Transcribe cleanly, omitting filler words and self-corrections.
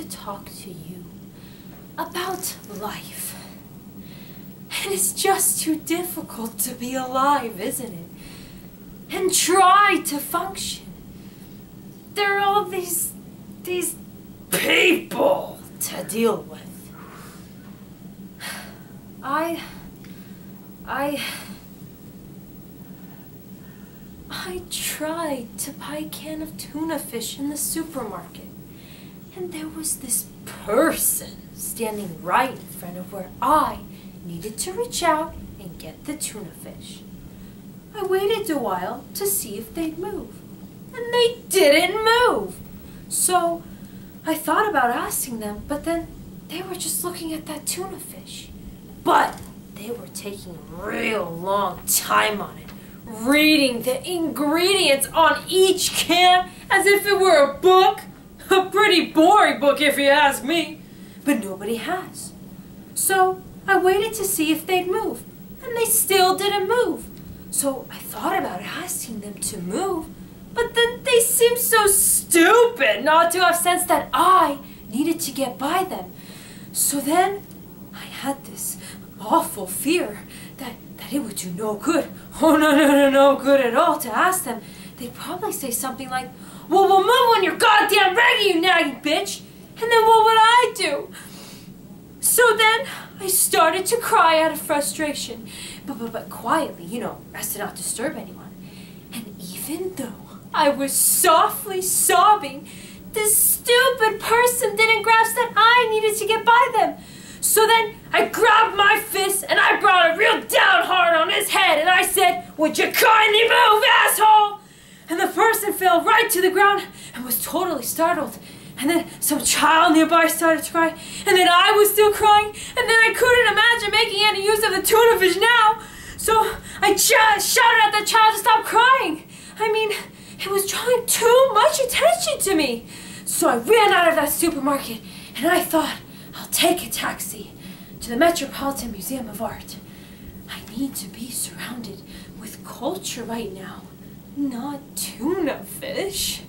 to talk to you about life. And it's just too difficult to be alive, isn't it? And try to function. There are all these people to deal with. I tried to buy a can of tuna fish in the supermarket, and there was this person standing right in front of where I needed to reach out and get the tuna fish. I waited a while to see if they'd move, and they didn't move. So I thought about asking them, but then they were just looking at that tuna fish. But they were taking a real long time on it, reading the ingredients on each can as if it were a book. A pretty boring book if you ask me, but nobody has. So I waited to see if they'd move, and they still didn't move. So I thought about asking them to move, but then they seemed so stupid not to have sensed that I needed to get by them. So then I had this awful fear that it would do no good. Oh, no good at all to ask them. They'd probably say something like, "Well, we'll move when you're goddamn ready, you nagging bitch." And then what would I do? So then I started to cry out of frustration, but quietly, as to not disturb anyone. And even though I was softly sobbing, this stupid person didn't grasp that I needed to get by them. So then I grabbed my fist and I brought it real down hard on his head and I said, "Would you kindly move, asshole?" And the person fell right to the ground and was totally startled. And then some child nearby started to cry, and then I was still crying, and then I couldn't imagine making any use of the tuna fish now. So I shouted at the child to stop crying. I mean, it was drawing too much attention to me. So I ran out of that supermarket, and I thought, I'll take a taxi to the Metropolitan Museum of Art. I need to be surrounded with culture right now, not tuna fish.